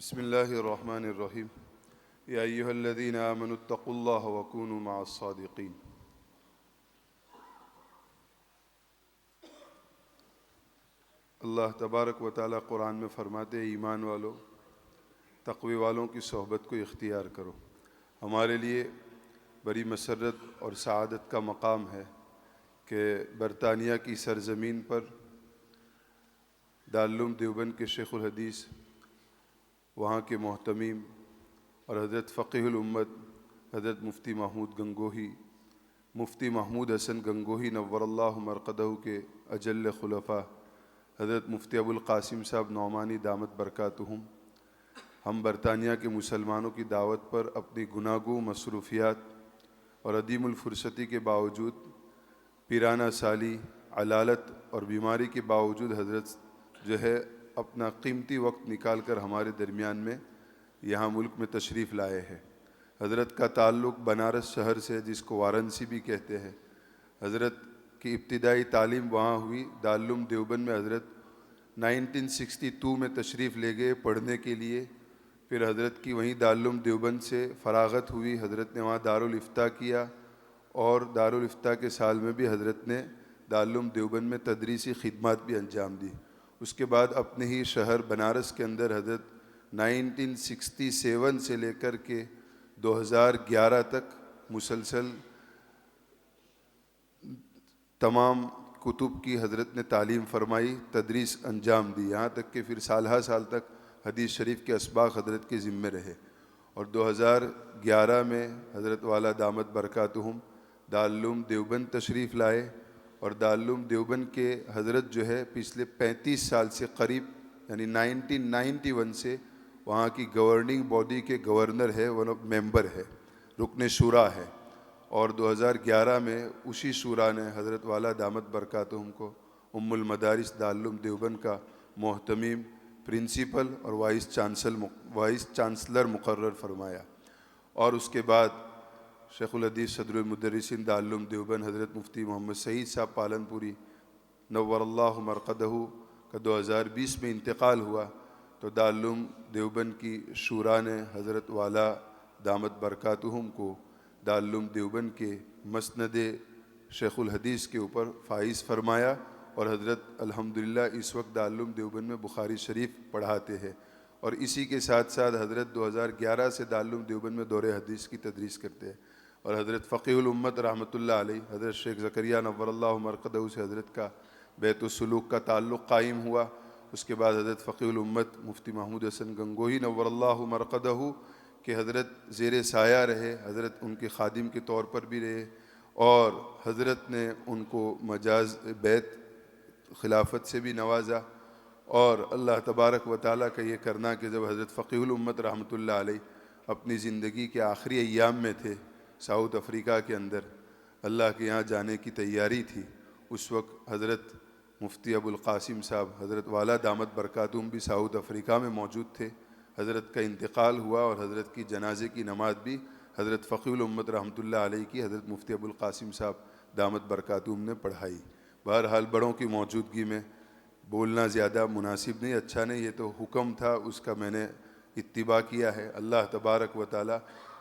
بسم اللہ الرحمن الرحیم یا ایہا الذین آمنوا اتقوا اللہ وکونوا مع الصادقین۔ اللہ تبارک و تعالیٰ قرآن میں فرماتے ہیں ایمان والو تقوی والوں کی صحبت کو اختیار کرو۔ ہمارے لیے بڑی مسرت اور سعادت کا مقام ہے کہ برطانیہ کی سرزمین پر دارالعلوم دیوبند کے شیخ الحدیث، وہاں کے محتمیم اور حضرت فقیہ الامت حضرت مفتی محمود گنگوہی، مفتی محمود حسن گنگوہی نور اللہ مرقدہ کے اجل خلفاء حضرت مفتی ابو القاسم صاحب نعمانی دامت برکاتہم، ہم برطانیہ کے مسلمانوں کی دعوت پر اپنی گناہگو مصروفیات اور عدیم الفرصتی کے باوجود، پیرانہ سالی، علالت اور بیماری کے باوجود حضرت جو ہے اپنا قیمتی وقت نکال کر ہمارے درمیان میں یہاں ملک میں تشریف لائے ہیں۔ حضرت کا تعلق بنارس شہر سے، جس کو وارانسی بھی کہتے ہیں۔ حضرت کی ابتدائی تعلیم وہاں ہوئی۔ دارالعلوم دیوبند میں حضرت 1962 میں تشریف لے گئے پڑھنے کے لیے۔ پھر حضرت کی وہیں دارالعلوم دیوبند سے فراغت ہوئی، حضرت نے وہاں دارالافتاء کیا، اور دارالافتاء کے سال میں بھی حضرت نے دارالعلوم دیوبند میں تدریسی خدمات بھی انجام دی۔ اس کے بعد اپنے ہی شہر بنارس کے اندر حضرت 1967 سے لے کر کے 2011 تک مسلسل تمام کتب کی حضرت نے تعلیم فرمائی، تدریس انجام دی، یہاں تک کہ پھر سالہ سال تک حدیث شریف کے اسباق حضرت کے ذمے رہے۔ اور 2011 میں حضرت والا دامت برکاتہم دارالعلوم دیوبند تشریف لائے، اور دارالعلوم دیوبند کے حضرت جو ہے پچھلے 35 سال سے قریب، یعنی 1991 سے وہاں کی گورننگ باڈی کے گورنر ہے، ممبر ہے، رکن شورا ہے۔ اور 2011 میں اسی شورا نے حضرت والا دامت برکاتہم کو ام المدارس دارالعلوم دیوبند کا محتمیم، پرنسپل اور وائس چانسلر مقرر فرمایا۔ اور اس کے بعد شیخ الحدیث صدر المدرسین دارالعلوم دیوبند حضرت مفتی محمد سعید صاحب پالنپوری نور اللہ مرقدہ کا 2020 میں انتقال ہوا، تو دارالعلوم دیوبند کی شورا نے حضرت والا دامت برکاتہم کو دارالعلوم دیوبند کے مسند شیخ الحدیث کے اوپر فائز فرمایا، اور حضرت الحمدللہ اس وقت دارالعلوم دیوبند میں بخاری شریف پڑھاتے ہیں۔ اور اسی کے ساتھ ساتھ حضرت 2011 سے دارالعلوم دیوبند میں دور حدیث کی تدریس کرتے ہیں۔ اور حضرت فقیہ الامت رحمۃ اللہ علیہ حضرت شیخ زکریا نور اللہ مرقدہ سے حضرت کا بیت السلوک کا تعلق قائم ہوا۔ اس کے بعد حضرت فقیہ الامت مفتی محمود حسن گنگوہی نور اللہ مرقدہ کہ حضرت زیر سایہ رہے، حضرت ان کے خادم کے طور پر بھی رہے، اور حضرت نے ان کو مجاز بیت خلافت سے بھی نوازا۔ اور اللہ تبارک و تعالیٰ کا یہ کرنا کہ جب حضرت فقیہ الامت رحمۃ اللہ علیہ اپنی زندگی کے آخری ایام میں تھے، ساؤتھ افریقہ کے اندر اللہ کے یہاں جانے کی تیاری تھی، اس وقت حضرت مفتی ابو القاسم صاحب حضرت والا دامت برکاتہم بھی ساؤتھ افریقہ میں موجود تھے۔ حضرت کا انتقال ہوا، اور حضرت کی جنازے کی نماز بھی حضرت فقیہ الامت رحمۃ اللہ علیہ کی حضرت مفتی ابو القاسم صاحب دامت برکاتہم نے پڑھائی۔ بہرحال بڑوں کی موجودگی میں بولنا زیادہ مناسب نہیں، اچھا نہیں، یہ تو حکم تھا، اس کا میں نے اتباع کیا ہے۔ اللہ تبارک و تعالی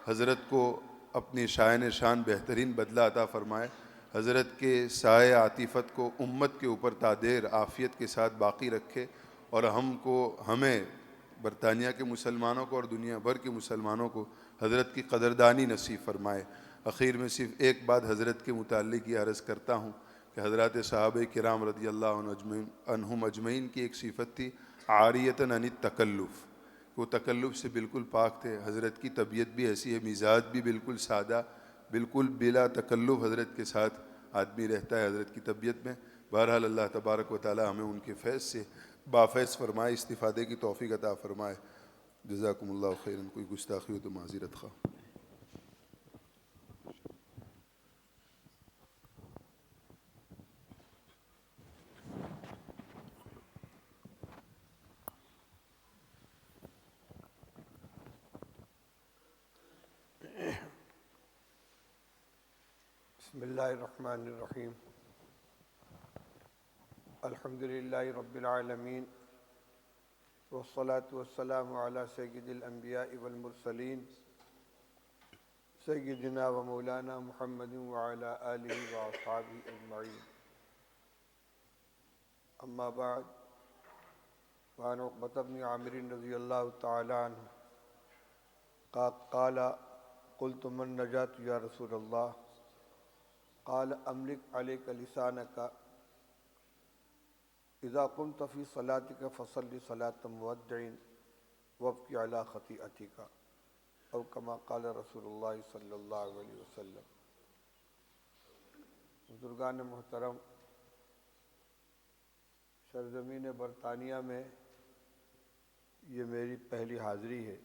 حضرت کو اپنی شائن شان بہترین بدلہ عطا فرمائے، حضرت کے سائے عاطفت کو امت کے اوپر تادیر عافیت کے ساتھ باقی رکھے، اور ہمیں برطانیہ کے مسلمانوں کو اور دنیا بھر کے مسلمانوں کو حضرت کی قدردانی نصیب فرمائے۔ اخیر میں صرف ایک بات حضرت کے متعلق یہ عرض کرتا ہوں کہ حضرات صحابہ کرام رضی اللہ عنہم اجمعین کی ایک صفت تھی عاریۃً عن التکلف، وہ تکلف سے بالکل پاک تھے۔ حضرت کی طبیعت بھی ایسی ہے، مزاج بھی بالکل سادہ، بالکل بلا تکلف حضرت کے ساتھ آدمی رہتا ہے حضرت کی طبیعت میں۔ بہرحال اللہ تبارک و تعالی ہمیں ان کے فیض سے بافیض فرمائے، استفادے کی توفیق عطا فرمائے۔ جزاکم اللہ خیراً۔ کوئی گستاخی ہو تو معذرت خواہ۔ بسم اللہ الرحمن الرحیم۔ الحمدللہ رب العالمین، والصلاة والسلام على سيد الأنبياء والمرسلين سيدنا ومولانا محمد وعلى آله وأصحابه أجمعين. أما بعد، وعن عقبة بن عامر رضي الله تعالى عنه قال قلت من النجاة يا رسول الله؟ قال أملك عليك لسانك إذا قمت في صلاتك فصل صلاة مودع وابكي على خطيئتك، او كما قال رسول اللہ صلی اللہ علیہ وسلم. بزرگان محترم، سرزمین برطانیہ میں یہ میری پہلی حاضری ہے.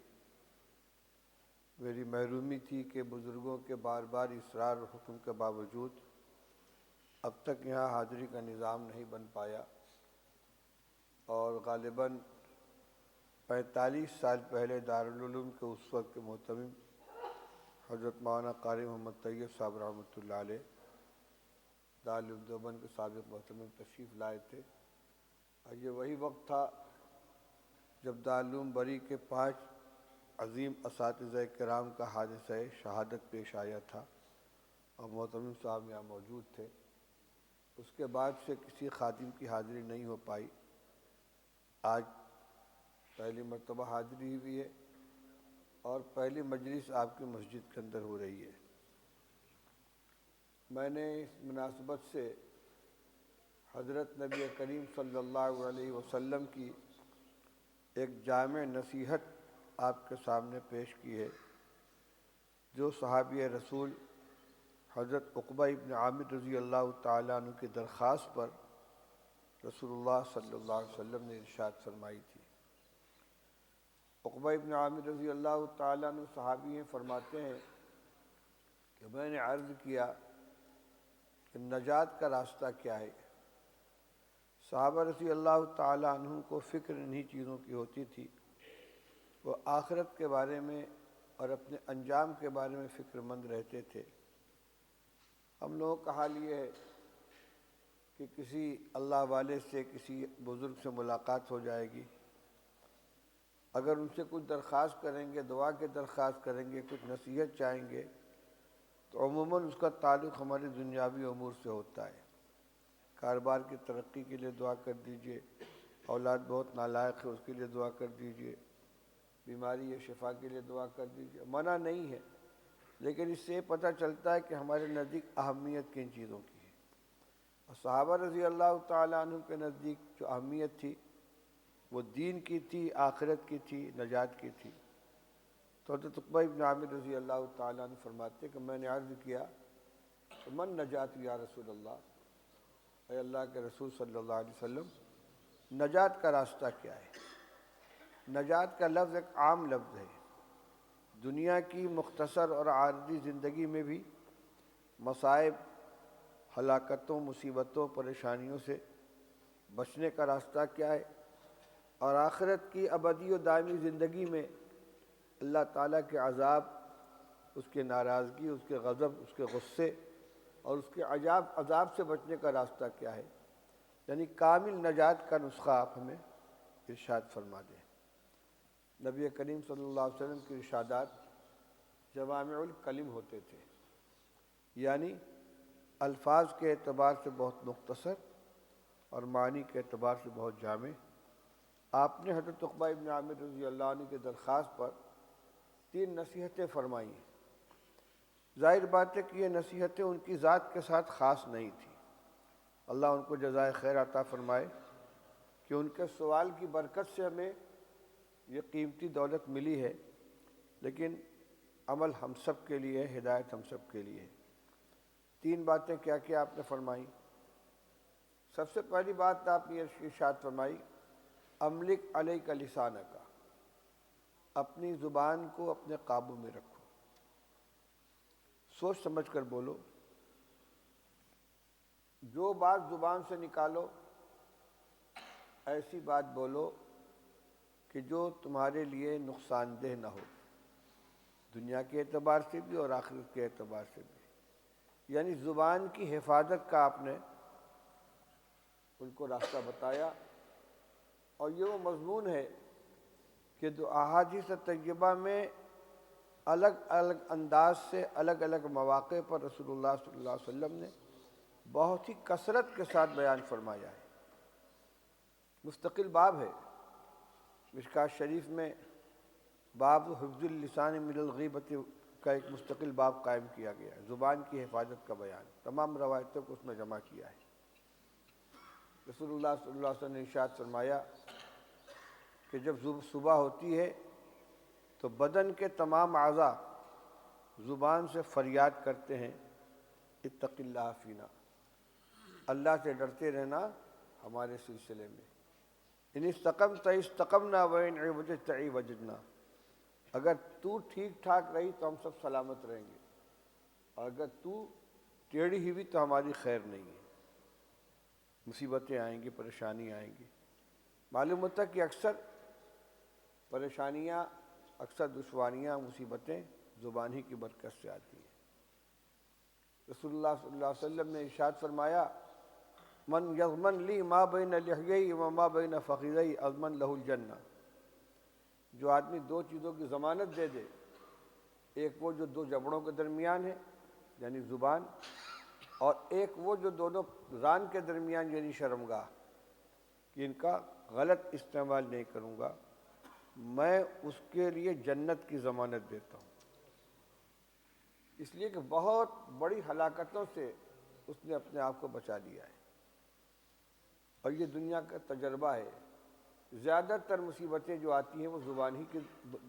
میری محرومی تھی کہ بزرگوں کے بار بار اصرار اور حکم کے باوجود اب تک یہاں حاضری کا نظام نہیں بن پایا، اور غالباً 45 سال پہلے دارالعلوم کے اس وقت کے محتمم حضرت مولانا قاری محمد طیب صاحب رحمۃ اللہ علیہ دارالعلوم دیوبند کے سابق محتمم تشریف لائے تھے، اور یہ وہی وقت تھا جب دارالعلوم بری کے 5 عظیم اساتذہ کرام کا حادثہ شہادت پیش آیا تھا، اور محتمم صاحب یہاں موجود تھے. اس کے بعد سے کسی خادم کی حاضری نہیں ہو پائی. آج پہلی مرتبہ حاضری ہوئی ہے، اور پہلی مجلس آپ کی مسجد کے اندر ہو رہی ہے. میں نے اس مناسبت سے حضرت نبی کریم صلی اللہ علیہ وسلم کی ایک جامع نصیحت آپ کے سامنے پیش کی ہے، جو صحابی رسول حضرت عقبہ ابن عامر رضی اللہ تعالیٰ عنہ کی درخواست پر رسول اللہ صلی اللہ علیہ وسلم نے ارشاد فرمائی تھی. عقبہ ابن عامر رضی اللہ تعالیٰ عنہ صحابی ہیں، فرماتے ہیں کہ میں نے عرض کیا کہ نجات کا راستہ کیا ہے؟ صحابہ رضی اللہ تعالیٰ عنہ کو فکر انہی چیزوں کی ہوتی تھی. وہ آخرت کے بارے میں اور اپنے انجام کے بارے میں فکر مند رہتے تھے. ہم لوگوں کا حال یہ ہے کہ کسی اللہ والے سے، کسی بزرگ سے ملاقات ہو جائے گی، اگر ان سے کچھ درخواست کریں گے، دعا کی درخواست کریں گے، کچھ نصیحت چاہیں گے، تو عموماً اس کا تعلق ہمارے دنیاوی امور سے ہوتا ہے. کاروبار کی ترقی کے لیے دعا کر دیجئے، اولاد بہت نالائق ہے اس کے لیے دعا کر دیجئے، بیماری یا شفا کے لیے دعا کر دیجئے. منع نہیں ہے، لیکن اس سے یہ پتہ چلتا ہے کہ ہمارے نزدیک اہمیت کن چیزوں کی ہے. اور صحابہ رضی اللہ تعالیٰ عنہ کے نزدیک جو اہمیت تھی وہ دین کی تھی، آخرت کی تھی، نجات کی تھی. تو حضرت عقبہ ابن عامر رضی اللہ تعالیٰ عنہ فرماتے کہ میں نے عرض کیا کہ من نجات یا رسول اللہ، اے اللہ کے رسول صلی اللہ علیہ وسلم، نجات کا راستہ کیا ہے؟ نجات کا لفظ ایک عام لفظ ہے. دنیا کی مختصر اور عارضی زندگی میں بھی مصائب، ہلاکتوں، مصیبتوں، پریشانیوں سے بچنے کا راستہ کیا ہے؟ اور آخرت کی ابدی و دائمی زندگی میں اللہ تعالیٰ کے عذاب، اس کے ناراضگی، اس کے غضب، اس کے غصے اور اس کے عذاب سے بچنے کا راستہ کیا ہے؟ یعنی کامل نجات کا نسخہ آپ ہمیں ارشاد فرما دیں. نبی کریم صلی اللہ علیہ وسلم کے ارشادات جوامع الکلم ہوتے تھے، یعنی الفاظ کے اعتبار سے بہت مختصر اور معنی کے اعتبار سے بہت جامع. آپ نے حضرت عقبہ ابن عامر رضی اللہ عنہ کی درخواست پر 3 نصیحتیں فرمائی ہیں. ظاہر بات ہے کہ یہ نصیحتیں ان کی ذات کے ساتھ خاص نہیں تھیں. اللہ ان کو جزائے خیر عطا فرمائے کہ ان کے سوال کی برکت سے ہمیں یہ قیمتی دولت ملی ہے، لیکن عمل ہم سب کے لیے ہے، ہدایت ہم سب کے لیے ہے. 3 باتیں کیا کیا آپ نے فرمائی؟ سب سے پہلی بات آپ نے ارشاد فرمائی، املک علیک لسانک، اپنی زبان کو اپنے قابو میں رکھو. سوچ سمجھ کر بولو. جو بات زبان سے نکالو ایسی بات بولو کہ جو تمہارے لیے نقصان دہ نہ ہو، دنیا کے اعتبار سے بھی اور آخرت کے اعتبار سے بھی. یعنی زبان کی حفاظت کا آپ نے ان کو راستہ بتایا. اور یہ وہ مضمون ہے کہ دو احادیث طیبہ میں الگ الگ انداز سے الگ الگ مواقع پر رسول اللہ صلی اللہ علیہ وسلم نے بہت ہی کثرت کے ساتھ بیان فرمایا ہے۔ مستقل باب ہے، مشکوٰۃ شریف میں باب حفظ اللسان من الغیبت کا ایک مستقل باب قائم کیا گیا ہے، زبان کی حفاظت کا بیان، تمام روایتوں کو اس میں جمع کیا ہے۔ رسول اللہ صلی اللہ علیہ وسلم نے ارشاد فرمایا کہ جب صبح ہوتی ہے تو بدن کے تمام اعضاء زبان سے فریاد کرتے ہیں، اتق اللہ فینا، اللہ سے ڈرتے رہنا ہمارے سلسلے میں۔ ان استقمت استقمنا وان عوججت عوججنا، اگر تو ٹھیک ٹھاک رہی تو ہم سب سلامت رہیں گے، اور اگر تو ٹیڑھی ہوئی تو ہماری خیر نہیں ہے، مصیبتیں آئیں گی، پریشانی آئیں گی۔ معلوم ہوتا ہے کہ اکثر پریشانیاں، اکثر دشواریاں، مصیبتیں زبان ہی کی برکت سے آتی ہیں۔ رسول اللہ صلی اللہ علیہ وسلم نے ارشاد فرمایا من یضمن لی ما بین لحیی و ما بین فخذی اضمن لہ الجنہ، جو آدمی دو چیزوں کی ضمانت دے دے، ایک وہ جو دو جبڑوں کے درمیان ہے یعنی زبان، اور ایک وہ جو دونوں ران کے درمیان یعنی شرمگاہ، کہ ان کا غلط استعمال نہیں کروں گا، میں اس کے لیے جنت کی ضمانت دیتا ہوں۔ اس لیے کہ بہت بڑی ہلاکتوں سے اس نے اپنے آپ کو بچا لیا ہے، اور یہ دنیا کا تجربہ ہے۔ زیادہ تر مصیبتیں جو آتی ہیں وہ زبان ہی کی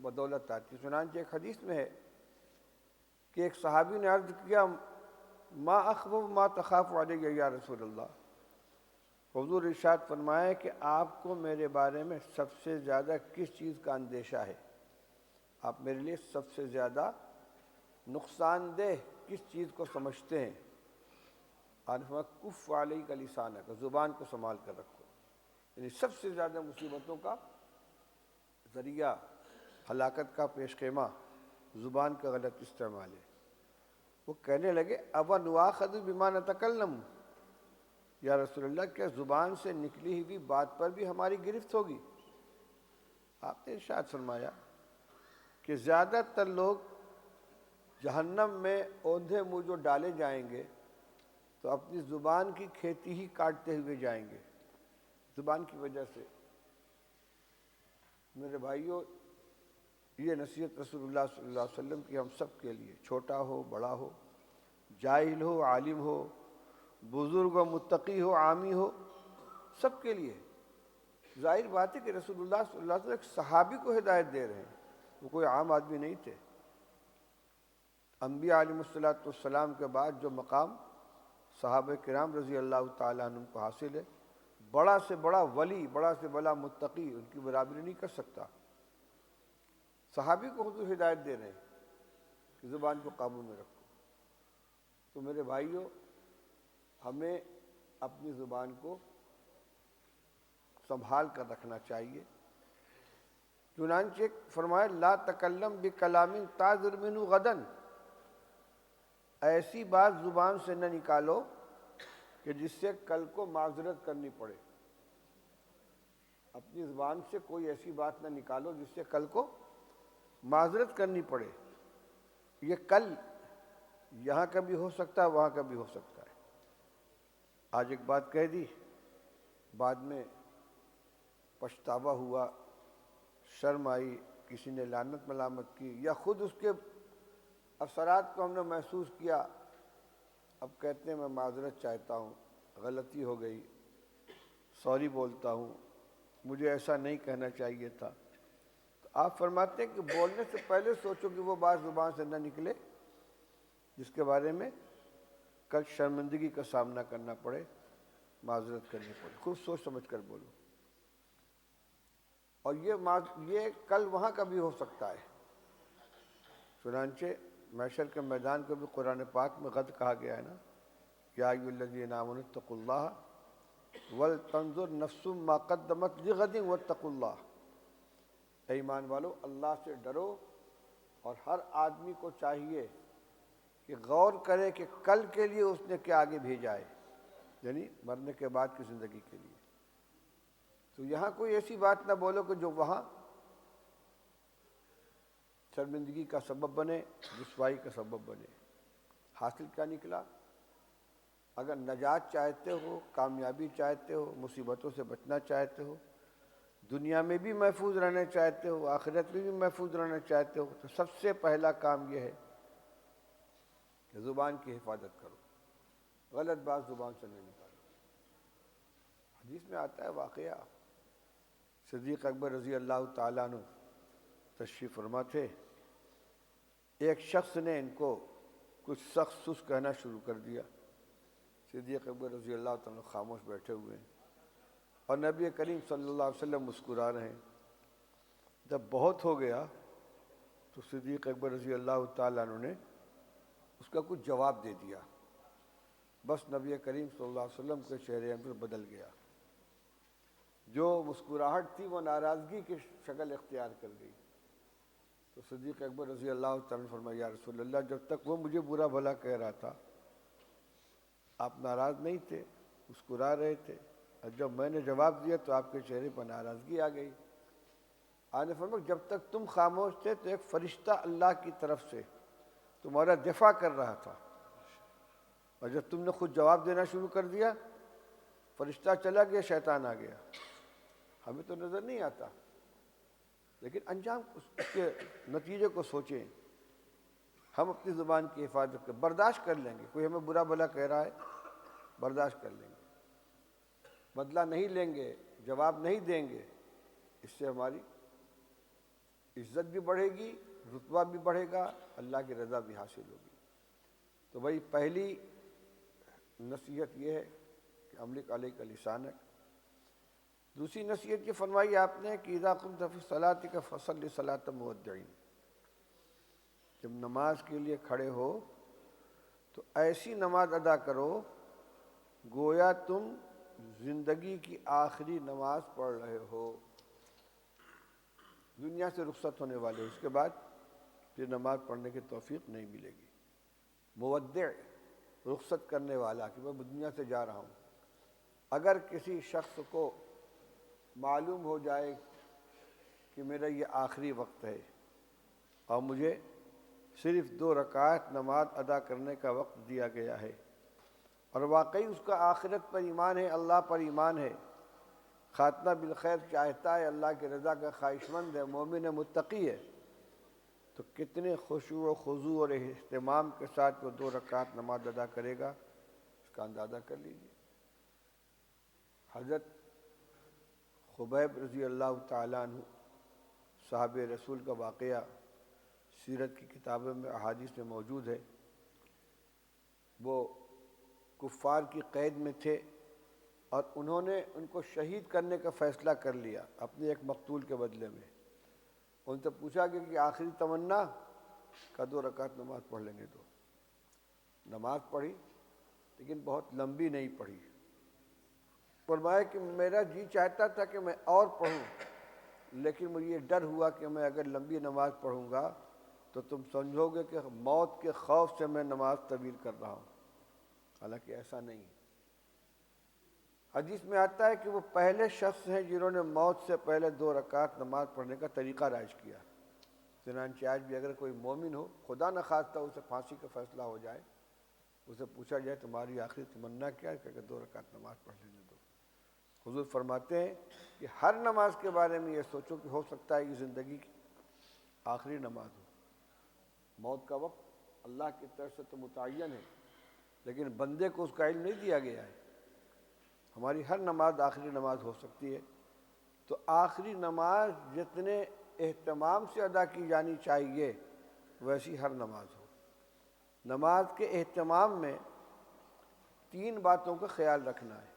بدولت آتی ہیں۔ چنانچہ ایک حدیث میں ہے کہ ایک صحابی نے عرض کیا ما اخوف ما تخاف علیہ یا رسول اللہ، حضور ارشاد فرمائے کہ آپ کو میرے بارے میں سب سے زیادہ کس چیز کا اندیشہ ہے، آپ میرے لیے سب سے زیادہ نقصان دہ کس چیز کو سمجھتے ہیں؟ کف علیک لسانک، زبان کو سنبھال کر رکھو، یعنی سب سے زیادہ مصیبتوں کا ذریعہ، ہلاکت کا پیش خیمہ زبان کا غلط استعمال ہے۔ وہ کہنے لگے اب نؤاخذ بما نتکلم، یا رسول اللہ کیا زبان سے نکلی ہوئی بات پر بھی ہماری گرفت ہوگی؟ آپ نے ارشاد فرمایا کہ زیادہ تر لوگ جہنم میں اوندھے منہ جو ڈالے جائیں گے تو اپنی زبان کی کھیتی ہی کاٹتے ہوئے جائیں گے، زبان کی وجہ سے۔ میرے بھائیوں، یہ نصیحت رسول اللہ صلی اللہ علیہ وسلم کی ہم سب کے لیے، چھوٹا ہو بڑا ہو، جاہل ہو عالم ہو، بزرگ و متقی ہو عامی ہو، سب کے لیے۔ ظاہر بات ہے کہ رسول اللہ صلی اللہ علیہ وسلم ایک صحابی کو ہدایت دے رہے ہیں، وہ کوئی عام آدمی نہیں تھے۔ انبیاء علیہ السلام کے بعد جو مقام صحابہ کرام رضی اللہ تعالیٰ عنہ کو حاصل ہے، بڑا سے بڑا ولی، بڑا سے بڑا متقی ان کی برابری نہیں کر سکتا۔ صحابی کو حضور ہدایت دے رہے ہیں کہ زبان کو قابو میں رکھو۔ تو میرے بھائیوں، ہمیں اپنی زبان کو سنبھال کر رکھنا چاہیے۔ چنانچہ فرمایا لا تکلم بکلام تعذر منہ غدا، ایسی بات زبان سے نہ نکالو کہ جس سے کل کو معذرت کرنی پڑے۔ اپنی زبان سے کوئی ایسی بات نہ نکالو جس سے کل کو معذرت کرنی پڑے۔ یہ کل یہاں کا بھی ہو سکتا ہے، وہاں کا بھی ہو سکتا ہے۔ آج ایک بات کہہ دی، بعد میں پچھتاوا ہوا، شرم آئی، کسی نے لعنت ملامت کی، یا خود اس کے اثرات کو ہم نے محسوس کیا، اب کہتے ہیں میں معذرت چاہتا ہوں، غلطی ہو گئی، سوری بولتا ہوں، مجھے ایسا نہیں کہنا چاہیے تھا۔ تو آپ فرماتے ہیں کہ بولنے سے پہلے سوچو کہ وہ بات زبان سے نہ نکلے جس کے بارے میں کل شرمندگی کا سامنا کرنا پڑے، معذرت کرنی پڑے۔ خوب سوچ سمجھ کر بولو۔ اور یہ کل وہاں کا بھی ہو سکتا ہے۔ چنانچہ محشر کے میدان کو بھی قرآن پاک میں غد کہا گیا ہے نا، یا ایھا الذین آمنوا اتقوا اللہ ولتنظر نفس ما قدمت لغد واتقوا اللہ۔ اے ایمان والو، اللہ سے ڈرو، اور ہر آدمی کو چاہیے کہ غور کرے کہ کل کے لیے اس نے کیا آگے بھیجا ہے، یعنی مرنے کے بعد کی زندگی کے لیے۔ تو یہاں کوئی ایسی بات نہ بولو کہ جو وہاں شرمندگی کا سبب بنے، رسوائی کا سبب بنے۔ حاصل کیا نکلا؟ اگر نجات چاہتے ہو، کامیابی چاہتے ہو، مصیبتوں سے بچنا چاہتے ہو، دنیا میں بھی محفوظ رہنا چاہتے ہو، آخرت میں بھی محفوظ رہنا چاہتے ہو، تو سب سے پہلا کام یہ ہے کہ زبان کی حفاظت کرو، غلط بات زبان سے نہیں نکالو۔ حدیث میں آتا ہے واقعہ، صدیق اکبر رضی اللہ تعالیٰ عنہ تشریف فرما تھے، ایک شخص نے ان کو کچھ سخت سست کہنا شروع کر دیا۔ صدیق اکبر رضی اللہ تعالیٰ عنہ خاموش بیٹھے ہوئے ہیں اور نبی کریم صلی اللہ علیہ وسلم مسکرا رہے ہیں۔ جب بہت ہو گیا تو صدیق اکبر رضی اللہ تعالیٰ عنہ نے اس کا کچھ جواب دے دیا، بس نبی کریم صلی اللہ علیہ وسلم کے چہرے پر بدل گیا، جو مسکراہٹ تھی وہ ناراضگی کی شکل اختیار کر گئی۔ تو صدیق اکبر رضی اللہ تعالیٰ نے فرمایا، یا رسول اللہ، جب تک وہ مجھے برا بھلا کہہ رہا تھا آپ ناراض نہیں تھے، مسکرا رہے تھے، اور جب میں نے جواب دیا تو آپ کے چہرے پر ناراضگی آ گئی۔ آپ نے فرمایا جب تک تم خاموش تھے تو ایک فرشتہ اللہ کی طرف سے تمہارا دفاع کر رہا تھا، اور جب تم نے خود جواب دینا شروع کر دیا، فرشتہ چلا گیا، شیطان آ گیا۔ ہمیں تو نظر نہیں آتا، لیکن انجام اس کے نتیجے کو سوچیں۔ ہم اپنی زبان کی حفاظت کر برداشت کر لیں گے، کوئی ہمیں برا بھلا کہہ رہا ہے برداشت کر لیں گے، بدلہ نہیں لیں گے، جواب نہیں دیں گے، اس سے ہماری عزت بھی بڑھے گی، رتبہ بھی بڑھے گا، اللہ کی رضا بھی حاصل ہوگی۔ تو بھائی پہلی نصیحت یہ ہے کہ املک علیک لسانک۔ دوسری نصیحت یہ فرمائی آپ نے کہ اذا قمت فی صلاتک فصلی صلاۃ مودعین، جب نماز کے لیے کھڑے ہو تو ایسی نماز ادا کرو گویا تم زندگی کی آخری نماز پڑھ رہے ہو، دنیا سے رخصت ہونے والے، اس کے بعد پھر نماز پڑھنے کی توفیق نہیں ملے گی۔ مودع، رخصت کرنے والا، کہ میں دنیا سے جا رہا ہوں۔ اگر کسی شخص کو معلوم ہو جائے کہ میرا یہ آخری وقت ہے اور مجھے صرف 2 رکعت نماز ادا کرنے کا وقت دیا گیا ہے، اور واقعی اس کا آخرت پر ایمان ہے، اللہ پر ایمان ہے، خاتمہ بالخیر چاہتا ہے، اللہ کی رضا کا خواہش مند ہے، مومن متقی ہے، تو کتنے خشوع و خضوع اور اہتمام کے ساتھ وہ 2 رکعت نماز ادا کرے گا، اس کا اندازہ کر لیجیے۔ حضرت خبیب رضی اللہ تعالیٰ عنہ صحابہ رسول کا واقعہ سیرت کی کتابوں میں، احادیث میں موجود ہے۔ وہ کفار کی قید میں تھے اور انہوں نے ان کو شہید کرنے کا فیصلہ کر لیا اپنے ایک مقتول کے بدلے میں۔ ان سے پوچھا گیا کہ آخری تمنا کا 2 رکعت نماز پڑھ لینے دو۔ نماز پڑھی لیکن بہت لمبی نہیں پڑھی۔ فرمایا کہ میرا جی چاہتا تھا کہ میں اور پڑھوں، لیکن مجھے یہ ڈر ہوا کہ میں اگر لمبی نماز پڑھوں گا تو تم سمجھو گے کہ موت کے خوف سے میں نماز طویل کر رہا ہوں، حالانکہ ایسا نہیں۔ حدیث میں آتا ہے کہ وہ پہلے شخص ہیں جنہوں نے موت سے پہلے 2 رکعت نماز پڑھنے کا طریقہ رائج کیا۔ چنانچہ آج بھی اگر کوئی مومن ہو، خدا نخواستہ اسے پھانسی کا فیصلہ ہو جائے، اسے پوچھا جائے تمہاری آخری تمنا کیا ہے، کہ 2 رکعت نماز پڑھ لینے دو۔ حضور فرماتے ہیں کہ ہر نماز کے بارے میں یہ سوچو کہ ہو سکتا ہے یہ زندگی کی آخری نماز ہو۔ موت کا وقت اللہ کی طرف سے تو متعین ہے، لیکن بندے کو اس کا علم نہیں دیا گیا ہے۔ ہماری ہر نماز آخری نماز ہو سکتی ہے، تو آخری نماز جتنے اہتمام سے ادا کی جانی چاہیے ویسی ہر نماز ہو۔ نماز کے اہتمام میں 3 باتوں کا خیال رکھنا ہے۔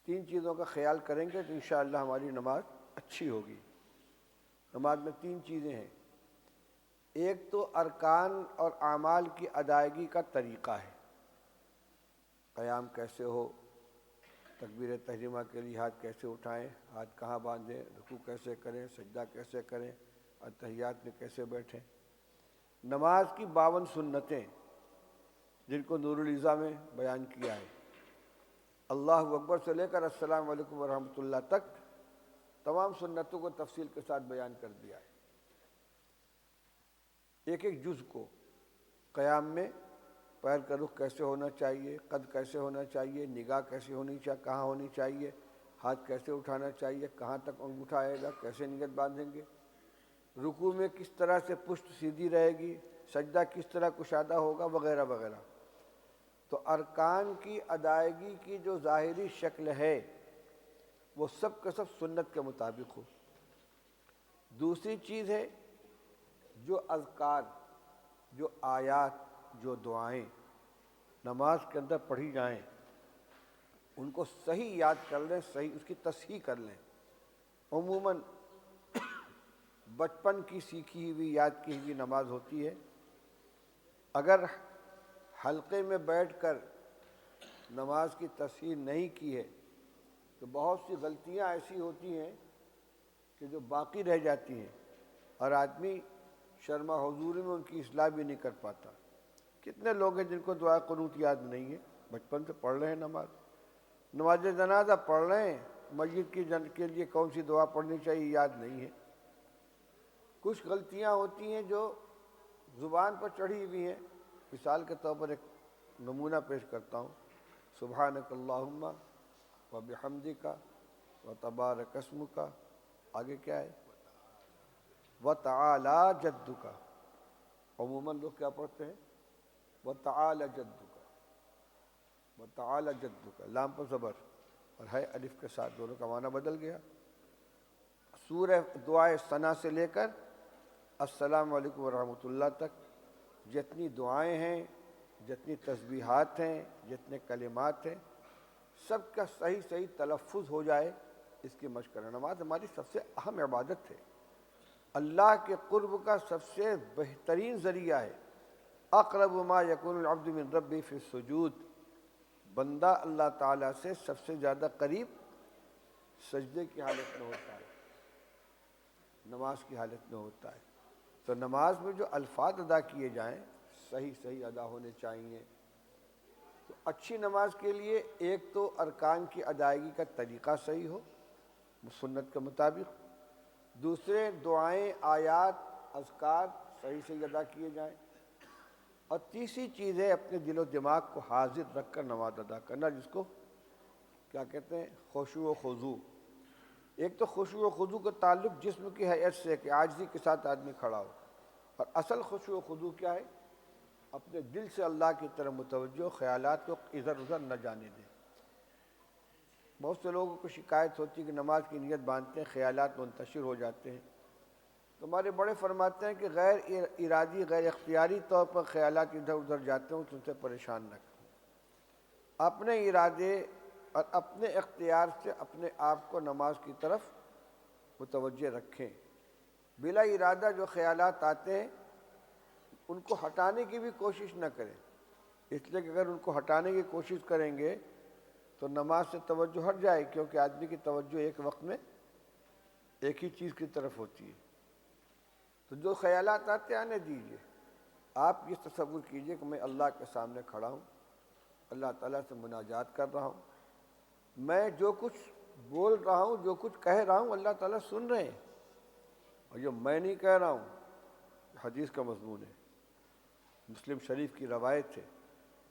3 چیزوں کا خیال کریں گے تو انشاءاللہ ہماری نماز اچھی ہوگی۔ نماز میں 3 چیزیں ہیں۔ ایک تو ارکان اور اعمال کی ادائیگی کا طریقہ ہے، قیام کیسے ہو، تکبیر تحریمہ کے لیے ہاتھ کیسے اٹھائیں، ہاتھ کہاں باندھیں، رکوع کیسے کریں، سجدہ کیسے کریں، اتحیات میں کیسے بیٹھیں۔ نماز کی 52 سنتیں جن کو نور العزا میں بیان کیا ہے، اللہ اکبر سے لے کر السلام علیکم ورحمۃ اللہ تک تمام سنتوں کو تفصیل کے ساتھ بیان کر دیا ہے۔ ایک ایک جز کو، قیام میں پیر کا رخ کیسے ہونا چاہیے، قد کیسے ہونا چاہیے، نگاہ کیسے ہونی چاہیے، کہاں ہونی چاہیے، ہاتھ کیسے اٹھانا چاہیے، کہاں تک انگوٹھا آئے گا، کیسے نیت باندھیں گے، رکوع میں کس طرح سے پشت سیدھی رہے گی، سجدہ کس طرح کشادہ ہوگا، وغیرہ وغیرہ۔ تو ارکان کی ادائیگی کی جو ظاہری شکل ہے وہ سب کا سب سنت کے مطابق ہو۔ دوسری چیز ہے جو اذکار، جو آیات، جو دعائیں نماز کے اندر پڑھی جائیں ان کو صحیح یاد کر لیں، صحیح اس کی تصحیح کر لیں۔ عموماً بچپن کی سیکھی ہوئی یاد کی ہوئی نماز ہوتی ہے، اگر حلقے میں بیٹھ کر نماز کی تصحیح نہیں کی ہے تو بہت سی غلطیاں ایسی ہوتی ہیں کہ جو باقی رہ جاتی ہیں اور آدمی شرما حضوری میں ان کی اصلاح بھی نہیں کر پاتا۔ کتنے لوگ ہیں جن کو دعا قنوت یاد نہیں ہے، بچپن سے پڑھ رہے ہیں نماز جنازہ پڑھ رہے ہیں، مسجد کے لیے کون سی دعا پڑھنی چاہیے یاد نہیں ہے۔ کچھ غلطیاں ہوتی ہیں جو زبان پر چڑھی ہوئی ہیں، مثال کے طور پر ایک نمونہ پیش کرتا ہوں، سبحانک اللہم و بحمدک و تبارک اسمک، آگے کیا ہے، وتعالی جدک، عموماً لوگ کیا پڑھتے ہیں، وتعالی جدک، وتعالی جدک، لام پر زبر اور ہے الف کے ساتھ، دونوں کا معنی بدل گیا۔ سورہ دعائے ثنا سے لے کر السلام علیکم ورحمۃ اللہ تک جتنی دعائیں ہیں، جتنی تسبیحات ہیں، جتنے کلمات ہیں، سب کا صحیح صحیح تلفظ ہو جائے، اس کی مشق کرنا۔ نماز ہماری سب سے اہم عبادت ہے، اللہ کے قرب کا سب سے بہترین ذریعہ ہے۔ اقرب ما یکون العبد من ربہ فی السجود، بندہ اللہ تعالیٰ سے سب سے زیادہ قریب سجدے کی حالت میں ہوتا ہے، نماز کی حالت میں ہوتا ہے۔ تو نماز میں جو الفاظ ادا کیے جائیں صحیح صحیح ادا ہونے چاہیے۔ تو اچھی نماز کے لیے ایک تو ارکان کی ادائیگی کا طریقہ صحیح ہو سنت کے مطابق، دوسرے دعائیں، آیات، اذکار صحیح صحیح ادا کیے جائیں، اور تیسری چیز ہے اپنے دل و دماغ کو حاضر رکھ کر نماز ادا کرنا، جس کو کیا کہتے ہیں، خشوع و خضوع۔ ایک تو خشوع و خضوع کا تعلق جسم کی حیثیت سے ہے کہ عاجزی کے ساتھ آدمی کھڑا ہو، اور اصل خشوع و خضوع کیا ہے، اپنے دل سے اللہ کی طرف متوجہ، خیالات کو ادھر ادھر نہ جانے دیں۔ بہت سے لوگوں کو شکایت ہوتی ہے کہ نماز کی نیت باندھتے ہیں، خیالات منتشر ہو جاتے ہیں۔ تو ہمارے بڑے فرماتے ہیں کہ غیر ارادی، غیر اختیاری طور پر خیالات ادھر ادھر جاتے ہیں، ان سے پریشان نہ کریں، اپنے ارادے اور اپنے اختیار سے اپنے آپ کو نماز کی طرف متوجہ رکھیں۔ بلا ارادہ جو خیالات آتے ہیں ان کو ہٹانے کی بھی کوشش نہ کریں، اس لیے کہ اگر ان کو ہٹانے کی کوشش کریں گے تو نماز سے توجہ ہٹ جائے، کیونکہ آدمی کی توجہ ایک وقت میں ایک ہی چیز کی طرف ہوتی ہے۔ تو جو خیالات آتے آنے دیجیے، آپ یہ تصور کیجئے کہ میں اللہ کے سامنے کھڑا ہوں، اللہ تعالیٰ سے مناجات کر رہا ہوں، میں جو کچھ بول رہا ہوں، جو کچھ کہہ رہا ہوں، اللہ تعالیٰ سن رہے ہیں، اور جو میں نہیں کہہ رہا ہوں حدیث کا مضمون ہے، مسلم شریف کی روایت ہے،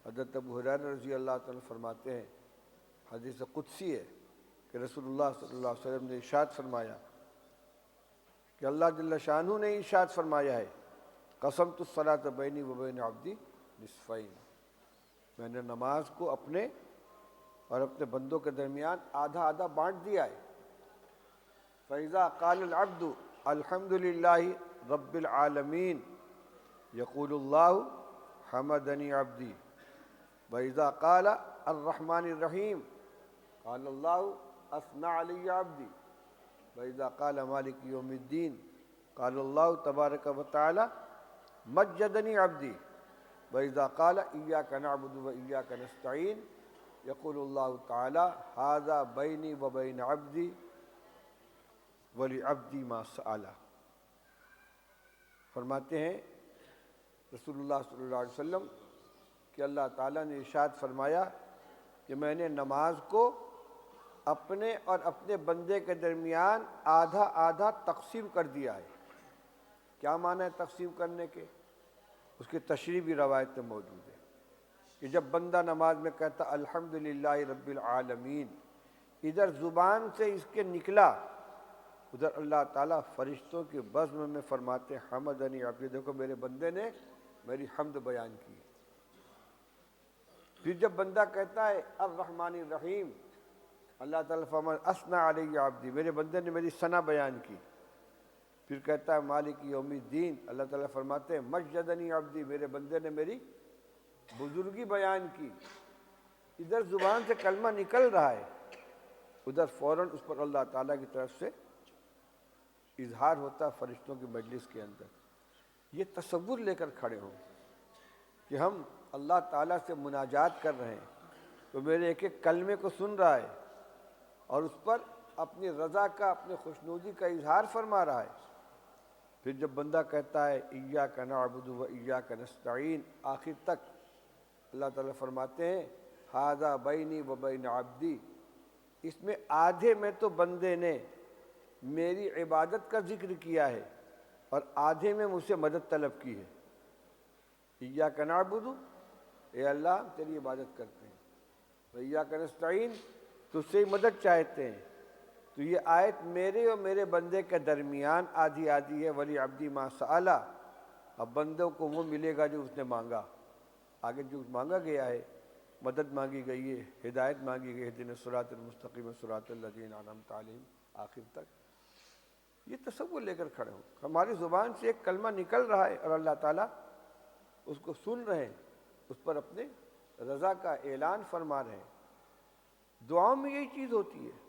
حضرت ابو ہریرہ رضی اللہ تعالیٰ فرماتے ہیں، حدیث قدسی ہے کہ رسول اللہ صلی اللہ علیہ وسلم نے ارشاد فرمایا کہ اللہ جل شانہ نے ارشاد فرمایا ہے، قسمت الصلاۃ بینی و بین عبدی نصفین، میں نے نماز کو اپنے اور اپنے بندوں کے درمیان آدھا آدھا بانٹ دیا ہے۔ فَإِذَا قَالَ الْعَبْدُ الْحَمْدُ لِلَّهِ رَبِّ الْعَالَمِينَ يَقُولُ اللَّهُ حَمَدَنِي عَبْدِي، وَإِذَا قَالَ الرَّحْمَنِ الرَّحِيمِ قَالَ اللَّهُ أَثْنَى عَلَيَّ عَبْدِي، وَإِذَا قَالَ مَالِكِ يَوْمِ الدِّينِ قَالَ اللَّهُ تَبَارَكَ وَتَعَالَى مَجَّدَنِي عَبْدِي، وَإِذَا قَالَ إِيَّاكَ نَعْبُدُ وَإِيَّاكَ نَسْتَعِينُ يقول اللہ تعالی ھذا بینی و بین عبدی ولعبدی ما سأل۔ فرماتے ہیں رسول اللہ صلی اللہ علیہ وسلم کہ اللہ تعالیٰ نے ارشاد فرمایا کہ میں نے نماز کو اپنے اور اپنے بندے کے درمیان آدھا آدھا تقسیم کر دیا ہے۔ کیا معنی ہے تقسیم کرنے کے؟ اس کی تشریح بھی روایت میں موجود ہے کہ جب بندہ نماز میں کہتا الحمدللہ رب العالمین، ادھر زبان سے اس کے نکلا، ادھر اللہ تعالیٰ فرشتوں کے بزم میں فرماتے حمدنی عبدی، دیکھو میرے بندے نے میری حمد بیان کی۔ پھر جب بندہ کہتا ہے الرحمن الرحیم، اللہ تعالیٰ فرماتا اثنى علی عبدی، میرے بندے نے میری ثنا بیان کی۔ پھر کہتا ہے مالک یوم الدین، اللہ تعالیٰ فرماتے ہیں مجدنی عبدی، میرے بندے نے میری بزرگی بیان کی۔ ادھر زبان سے کلمہ نکل رہا ہے، ادھر فوراً اس پر اللہ تعالیٰ کی طرف سے اظہار ہوتا ہے فرشتوں کی مجلس کے اندر۔ یہ تصور لے کر کھڑے ہوں کہ ہم اللہ تعالیٰ سے مناجات کر رہے ہیں تو میرے ایک ایک کلمے کو سن رہا ہے اور اس پر اپنی رضا کا، اپنی خوشنودی کا اظہار فرما رہا ہے۔ پھر جب بندہ کہتا ہے ایاک نعبد و ایاک نستعین، آخر تک اللہ تعالیٰ فرماتے ہیں ھذا بینی و بین عبدی، اس میں آدھے میں تو بندے نے میری عبادت کا ذکر کیا ہے اور آدھے میں مجھ سے مدد طلب کی ہے۔ ایاک نعبد، اے اللہ ہم تیری عبادت کرتے ہیں، و ایاک نستعین، تجھ سے ہی مدد چاہتے ہیں۔ تو یہ آیت میرے اور میرے بندے کے درمیان آدھی آدھی ہے، ولی عبدی ما سأل، اب بندوں کو وہ ملے گا جو اس نے مانگا۔ آگے جو مانگا گیا ہے، مدد مانگی گئی ہے، ہدایت مانگی گئی ہے، اہدنا الصراط المستقیم صراط الذین انعمت علیہم، آخر تک یہ تصور لے کر کھڑے ہوں۔ ہماری زبان سے ایک کلمہ نکل رہا ہے اور اللہ تعالیٰ اس کو سن رہے ہیں، اس پر اپنے رضا کا اعلان فرما رہے ہیں۔ دعاؤں میں یہی چیز ہوتی ہے۔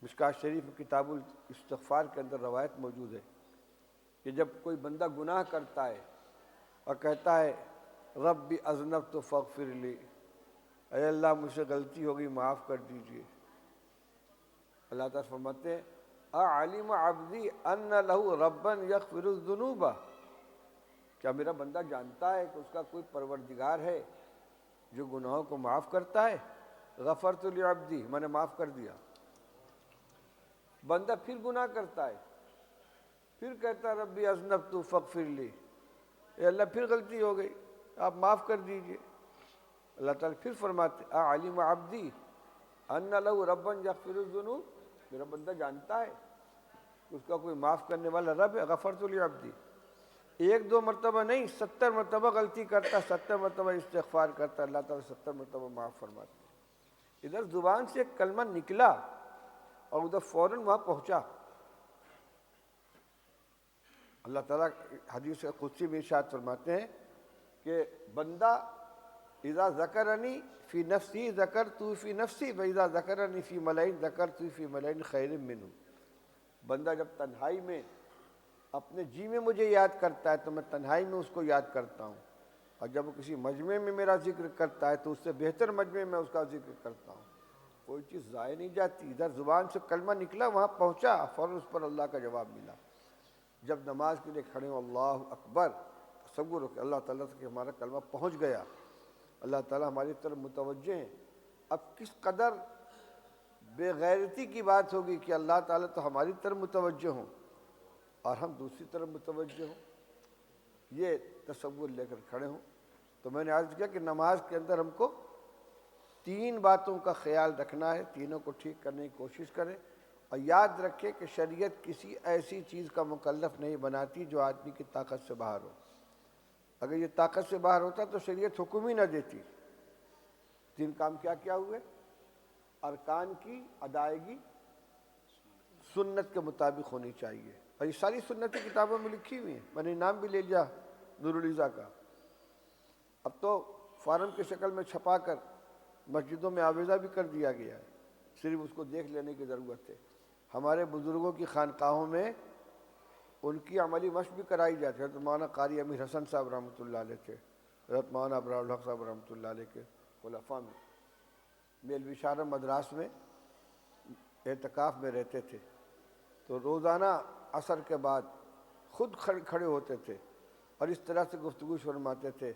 مشکوٰۃ شریف میں کتاب الاستغفار کے اندر روایت موجود ہے کہ جب کوئی بندہ گناہ کرتا ہے اور کہتا ہے رب اذنبت فاغفر لی، اے اللہ مجھ سے غلطی ہو گئی معاف کر دیجیے، اللہ تعالیٰ فرماتے ہیں اعلم عبدی ان لہ ربا یغفر الذنوب، کیا میرا بندہ جانتا ہے کہ اس کا کوئی پروردگار ہے جو گناہوں کو معاف کرتا ہے؟ غفرت لعبدی، میں نے معاف کر دیا۔ بندہ پھر گناہ کرتا ہے، پھر کہتا ہے ربی اذنبت فاغفر لی، اے اللہ پھر غلطی ہو گئی آپ معاف کر دیجئے۔ اللہ تعالیٰ پھر فرماتے اعلم عبدی ان لہ ربا یغفر الذنوب، میرا بندہ جانتا ہے کہ اس کا کوئی معاف کرنے والا رب ہے، غفرت لعبدی۔ ایک دو مرتبہ نہیں، 70 مرتبہ غلطی کرتا، 70 مرتبہ استغفار کرتا، اللہ تعالیٰ 70 مرتبہ معاف فرماتے۔ ادھر زبان سے ایک کلمہ نکلا اور ادھر فوراً وہاں پہنچا۔ اللہ تعالیٰ حدیث قدسی میں ارشاد فرماتے ہیں کہ بندہ اذا ذکرنی فی نفسی ذکرتہ فی نفسی و اذا ذکرنی فی ملئ ذکرتہ فی ملئ خیر منہ، بندہ جب تنہائی میں اپنے جی میں مجھے یاد کرتا ہے تو میں تنہائی میں اس کو یاد کرتا ہوں، اور جب وہ کسی مجمع میں میرا ذکر کرتا ہے تو اس سے بہتر مجمع میں اس کا ذکر کرتا ہوں۔ کوئی چیز ضائع نہیں جاتی، ادھر زبان سے کلمہ نکلا وہاں پہنچا، فوراً اس پر اللہ کا جواب ملا۔ جب نماز کے لیے کھڑے ہوں اللہ اکبر، تصور ہو کہ اللہ تعالیٰ سے کہ ہمارا کلمہ پہنچ گیا، اللہ تعالیٰ ہماری طرف متوجہ ہیں۔ اب کس قدر بے غیرتی کی بات ہوگی کہ اللہ تعالیٰ تو ہماری طرف متوجہ ہوں اور ہم دوسری طرف متوجہ ہوں، یہ تصور لے کر کھڑے ہوں۔ تو میں نے عرض کیا کہ نماز کے اندر ہم کو 3 باتوں کا خیال رکھنا ہے، تینوں کو ٹھیک کرنے کی کوشش کریں، اور یاد رکھیں کہ شریعت کسی ایسی چیز کا مکلف نہیں بناتی جو آدمی کی طاقت سے باہر ہو۔ اگر یہ طاقت سے باہر ہوتا تو شریعت حکم ہی نہ دیتی۔ 3 کام کیا کیا ہوئے؟ ارکان کی ادائیگی سنت کے مطابق ہونی چاہیے، اور یہ ساری سنتی کتابوں میں لکھی ہوئی ہیں، میں نے نام بھی لے لیا نور العزا کا۔ اب تو فارم کی شکل میں چھپا کر مسجدوں میں آویزہ بھی کر دیا گیا ہے، صرف اس کو دیکھ لینے کی ضرورت ہے۔ ہمارے بزرگوں کی خانقاہوں میں ان کی عملی مشق بھی کرائی جاتی ہے۔ حضرت مولانا قاری امیر حسن صاحب رحمۃ اللہ علیہ تھے، حضرت مولانا ابرار الحق صاحب رحمۃ اللہ علیہ کے خلفاء میں میل بشارہ مدراس میں اعتکاف میں رہتے تھے، تو روزانہ عصر کے بعد خود کھڑے ہوتے تھے اور اس طرح سے گفتگو فرماتے تھے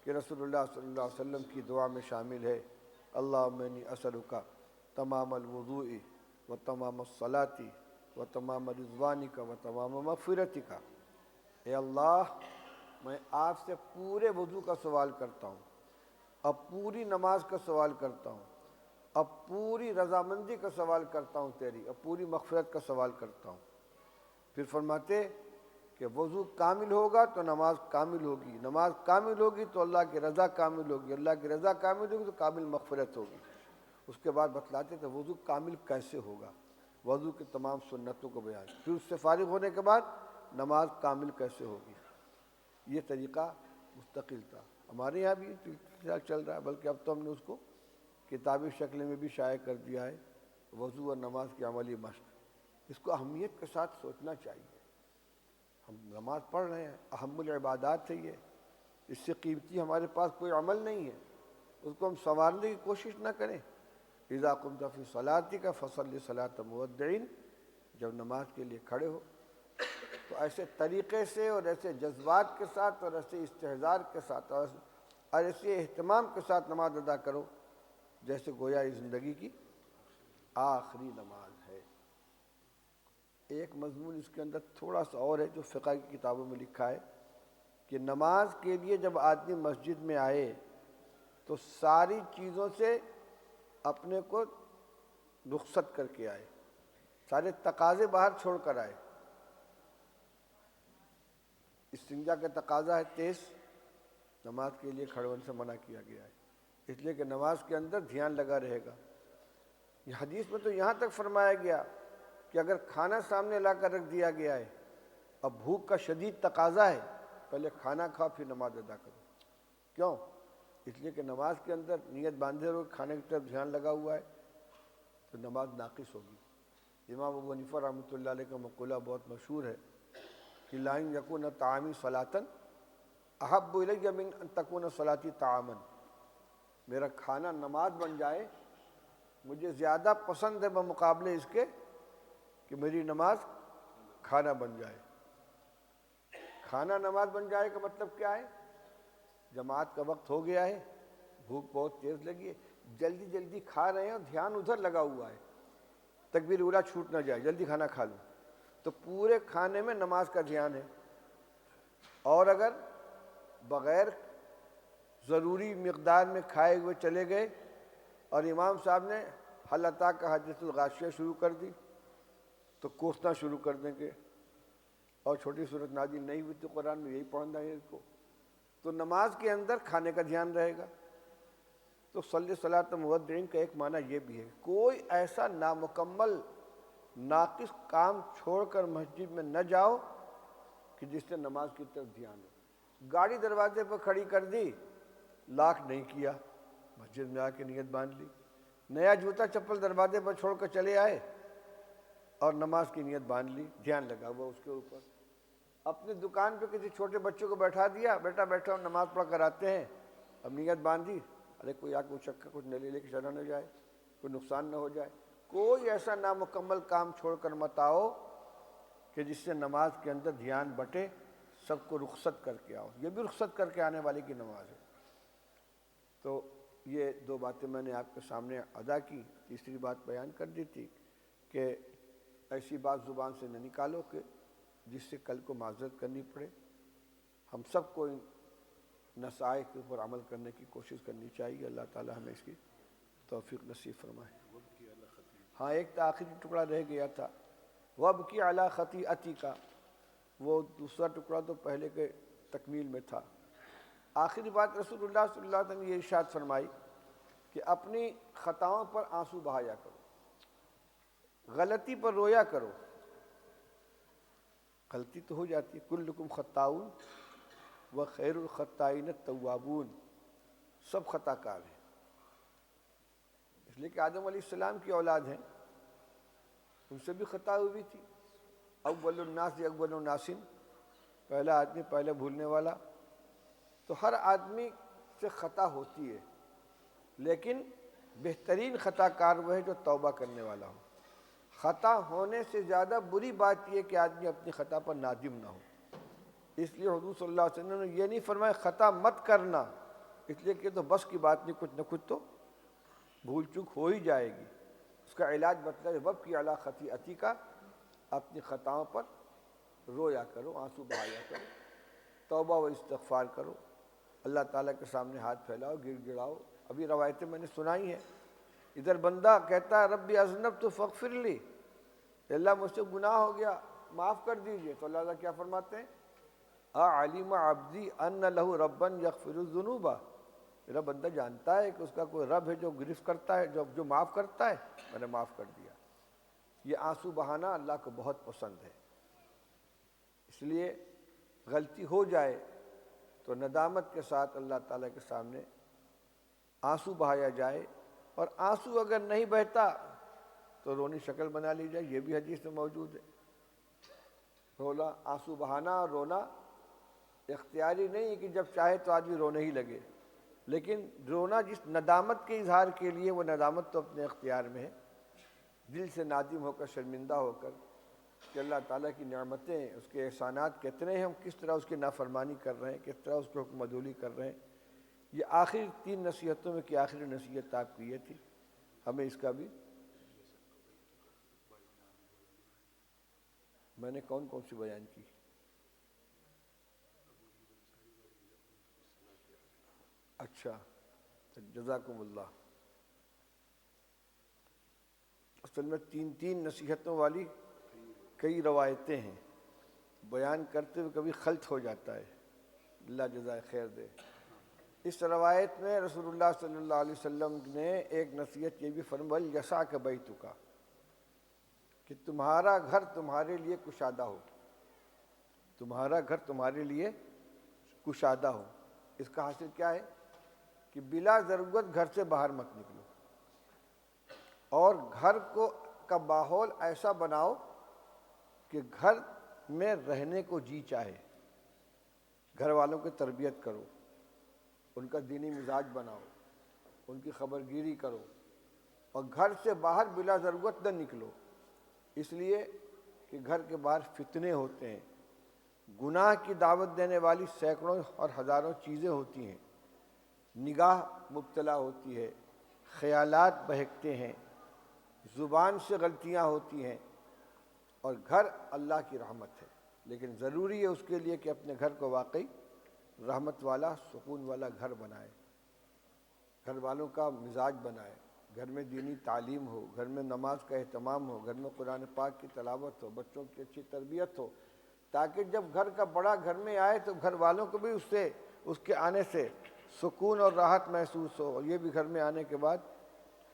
کہ رسول اللہ صلی اللہ علیہ وسلم کی دعا میں شامل ہے اللہم انی اسألک تمام الوضوء و تمام الصلاۃ و تمام رضوانک و تمام مغفرتک۔ اے اللہ میں آپ سے پورے وضو کا سوال کرتا ہوں، اب پوری نماز کا سوال کرتا ہوں، اب پوری رضامندی کا سوال کرتا ہوں تیری، اب پوری مغفرت کا سوال کرتا ہوں۔ پھر فرماتے کہ وضو کامل ہوگا تو نماز کامل ہوگی، نماز کامل ہوگی تو اللہ کی رضا کامل ہوگی، اللہ کی رضا کامل ہوگی تو کامل مغفرت ہوگی۔ اس کے بعد بتلاتے تھے وضو کامل کیسے ہوگا، وضو کی تمام سنتوں کو بیان، پھر اس سے فارغ ہونے کے بعد نماز کامل کیسے ہوگی۔ یہ طریقہ مستقل تھا، ہمارے یہاں بھی چل رہا ہے، بلکہ اب تو ہم نے اس کو کتابی شکل میں بھی شائع کر دیا ہے، وضو اور نماز کی عملی مشق۔ اس کو اہمیت کے ساتھ سوچنا چاہیے۔ ہم نماز پڑھ رہے ہیں، اہم العبادات ہے یہ، اس سے قیمتی ہمارے پاس کوئی عمل نہیں ہے، اس کو ہم سنوارنے کی کوشش نہ کریں۔ اذا قمت فی صلاتک فصلی صلاۃ مودعین، جب نماز کے لیے کھڑے ہو تو ایسے طریقے سے اور ایسے جذبات کے ساتھ اور ایسے استحضار کے ساتھ اور ایسے اہتمام کے ساتھ نماز ادا کرو جیسے گویا یہ زندگی کی آخری نماز ہے۔ ایک مضمون اس کے اندر تھوڑا سا اور ہے جو فقہ کی کتابوں میں لکھا ہے کہ نماز کے لیے جب آدمی مسجد میں آئے تو ساری چیزوں سے اپنے کو رخصت کر کے آئے، سارے تقاضے باہر چھوڑ کر آئے۔ استنجا کا تقاضا ہے تیز، نماز کے لیے کھڑے ہونے سے منع کیا گیا ہے، اس لیے کہ نماز کے اندر دھیان لگا رہے گا۔ یہ حدیث میں تو یہاں تک فرمایا گیا کہ اگر کھانا سامنے لا کر رکھ دیا گیا ہے، اب بھوک کا شدید تقاضا ہے، پہلے کھانا کھاؤ پھر نماز ادا کرو۔ کیوں؟ اس لیے کہ نماز کے اندر نیت باندھے ہوئے کھانے کی طرف دھیان لگا ہوا ہے تو نماز ناقص ہوگی۔ امام ابو حنیفہ رحمۃ اللہ علیہ کا مقولہ بہت مشہور ہے کہ لا ان یکون طعامی صلاۃ احب الی من ان تکون صلاتی طعاما، میرا کھانا نماز بن جائے مجھے زیادہ پسند ہے بمقابلے اس کے کہ میری نماز کھانا بن جائے۔ کھانا نماز بن جائے کا مطلب کیا ہے؟ جماعت کا وقت ہو گیا ہے، بھوک بہت تیز لگی ہے، جلدی جلدی کھا رہے ہیں اور دھیان ادھر لگا ہوا ہے، تکبیر اولیٰ چھوٹ نہ جائے، جلدی کھانا کھا لوں، تو پورے کھانے میں نماز کا دھیان ہے۔ اور اگر بغیر ضروری مقدار میں کھائے ہوئے چلے گئے اور امام صاحب نے حل اتاک حدیث الغاشیہ شروع کر دی تو کوسنا شروع کر دیں گے، اور چھوٹی صورت نازل نہیں ہوئی تو قرآن میں یہی پڑھنا ہے اس کو، تو نماز کے اندر کھانے کا دھیان رہے گا۔ تو صلی صلاۃ مودعین کا ایک معنی یہ بھی ہے کوئی ایسا نامکمل ناقص کام چھوڑ کر مسجد میں نہ جاؤ کہ جس سے نماز کی طرف دھیان ہو۔ گاڑی دروازے پر کھڑی کر دی، لاک نہیں کیا، مسجد میں آ کے نیت باندھ لی، نیا جوتا چپل دروازے پر چھوڑ کر چلے آئے اور نماز کی نیت باندھ لی، دھیان لگا ہوا اس کے اوپر۔ اپنی دکان پہ کسی چھوٹے بچوں کو بیٹھا دیا، بیٹا بیٹھا نماز پڑھ کر آتے ہیں، اب نیت باندھی، ارے کوئی آ کے چکا کچھ نہ لے کے چلا نہ جائے، کوئی نقصان نہ ہو جائے۔ کوئی ایسا نامکمل کام چھوڑ کر مت آؤ کہ جس سے نماز کے اندر دھیان بٹے، سب کو رخصت کر کے آؤ، یہ بھی رخصت کر کے آنے والے کی نماز ہے۔ تو یہ دو باتیں میں نے آپ کے سامنے ادا کی۔ تیسری بات بیان کر دی تھی کہ ایسی بات زبان سے نہ نکالو کہ جس سے کل کو معذرت کرنی پڑے۔ ہم سب کو ان نصائح کے اوپر عمل کرنے کی کوشش کرنی چاہیے، اللہ تعالی ہمیں اس کی توفیق نصیب فرمائے۔ ہاں ایک آخری ٹکڑا رہ گیا تھا، وَابْكِ عَلَىٰ خَطِیئَتِکَ، وہ دوسرا ٹکڑا تو پہلے کے تکمیل میں تھا۔ آخری بات رسول اللہ صلی اللہ علیہ وسلم نے یہ ارشاد فرمائی کہ اپنی خطاؤں پر آنسو بہایا کرو، غلطی پر رویا کرو۔ غلطی تو ہو جاتی ہے، کلکم خطاؤن وخیر الخطائین التوابون، سب خطا کار ہیں، اس لیے کہ آدم علیہ السلام کی اولاد ہیں، ان سے بھی خطا ہوئی تھی۔ اول الناس اول الناس، پہلا آدمی پہلے بھولنے والا، تو ہر آدمی سے خطا ہوتی ہے، لیکن بہترین خطا کار وہ ہے جو توبہ کرنے والا ہو۔ خطا ہونے سے زیادہ بری بات یہ کہ آدمی اپنی خطا پر نادم نہ ہو۔ اس لیے حضور صلی اللہ علیہ وسلم نے یہ نہیں فرمایا خطا مت کرنا، اس لیے کہ تو بس کی بات نہیں، کچھ نہ کچھ تو بھول چوک ہو ہی جائے گی۔ اس کا علاج مطلب وَابْكِ عَلَىٰ خَطِیئَتِکَ، اپنی خطاؤں پر رویا کرو، آنسو بہایا کرو۔ توبہ و استغفار کرو، اللہ تعالیٰ کے سامنے ہاتھ پھیلاؤ، گر گڑاؤ۔ ابھی روایتیں میں نے سنائی ہیں، ادھر بندہ کہتا ہے ربی اذنبت فاغفر لی، اللہ مجھ سے گناہ ہو گیا معاف کر دیجئے، تو اللہ تعالیٰ کیا فرماتے ہیں، علیم عبدی ان لہ ربا یغفر الذنوب، میرا بندہ جانتا ہے کہ اس کا کوئی رب ہے جو گرفت کرتا ہے، جو معاف کرتا ہے، میں نے معاف کر دیا۔ یہ آنسو بہانا اللہ کو بہت پسند ہے، اس لیے غلطی ہو جائے تو ندامت کے ساتھ اللہ تعالیٰ کے سامنے آنسو بہایا جائے، اور آنسو اگر نہیں بہتا تو رونی شکل بنا لی جائے، یہ بھی حدیث میں موجود ہے۔ رونا، آنسو بہانا اور رونا اختیاری نہیں ہے کہ جب چاہے تو آدمی رونے ہی لگے، لیکن رونا جس ندامت کے اظہار کے لیے، وہ ندامت تو اپنے اختیار میں ہے، دل سے نادم ہو کر، شرمندہ ہو کر کہ اللہ تعالیٰ کی نعمتیں، اس کے احسانات کتنے ہیں، ہم کس طرح اس کی نافرمانی کر رہے ہیں، کس طرح اس کی حکم عدولی کر رہے ہیں۔ یہ آخری 3 نصیحتوں میں کی آخری نصیحت آپ کی یہ تھی، ہمیں اس کا بھی، میں نے کون کون سی بیان کی؟ اچھا، جزاکم اللہ۔ اصل میں 3 نصیحتوں والی کئی روایتیں ہیں، بیان کرتے ہوئے کبھی خلط ہو جاتا ہے، اللہ جزائے خیر دے۔ اس روایت میں رسول اللہ صلی اللہ علیہ وسلم نے ایک نصیحت یہ بھی فرمائی، یسعک بیتک، کہ تمہارا گھر تمہارے لیے کشادہ ہو، تمہارا گھر تمہارے لیے کشادہ ہو۔ اس کا حاصل کیا ہے کہ بلا ضرورت گھر سے باہر مت نکلو، اور گھر کا ماحول ایسا بناؤ کہ گھر میں رہنے کو جی چاہے، گھر والوں کی تربیت کرو، ان کا دینی مزاج بناؤ، ان کی خبر گیری کرو، اور گھر سے باہر بلا ضرورت نہ نکلو، اس لیے کہ گھر کے باہر فتنے ہوتے ہیں، گناہ کی دعوت دینے والی سینکڑوں اور ہزاروں چیزیں ہوتی ہیں، نگاہ مبتلا ہوتی ہے، خیالات بہکتے ہیں، زبان سے غلطیاں ہوتی ہیں، اور گھر اللہ کی رحمت ہے، لیکن ضروری ہے اس کے لیے کہ اپنے گھر کو واقعی رحمت والا، سکون والا گھر بنائے، گھر والوں کا مزاج بنائے، گھر میں دینی تعلیم ہو، گھر میں نماز کا اہتمام ہو، گھر میں قرآن پاک کی تلاوت ہو، بچوں کی اچھی تربیت ہو، تاکہ جب گھر کا بڑا گھر میں آئے تو گھر والوں کو بھی اس کے آنے سے سکون اور راحت محسوس ہو، اور یہ بھی گھر میں آنے کے بعد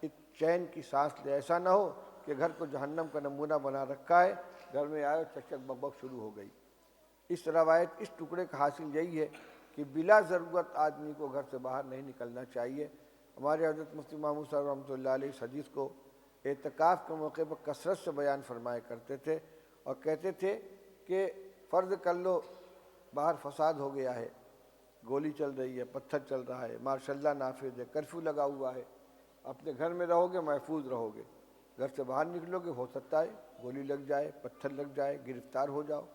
ایک چین کی سانس لے، ایسا نہ ہو کہ گھر کو جہنم کا نمونہ بنا رکھا ہے، گھر میں آئے چک چک بک بک شروع ہو گئی۔ اس روایت، اس ٹکڑے کا حاصل یہی ہے کہ بلا ضرورت آدمی کو گھر سے باہر نہیں نکلنا چاہیے۔ ہمارے حضرت مفتی محمود صاحب رحمۃ اللہ علیہ اس حدیث کو اعتکاف کے موقع پر کثرت سے بیان فرمایا کرتے تھے، اور کہتے تھے کہ فرض کر لو باہر فساد ہو گیا ہے، گولی چل رہی ہے، پتھر چل رہا ہے، ماشاءاللہ نافذ ہے، کرفیو لگا ہوا ہے، اپنے گھر میں رہو گے محفوظ رہو گے، گھر سے باہر نکلو گے ہو سکتا ہے گولی لگ جائے، پتھر لگ جائے، گرفتار ہو جاؤ۔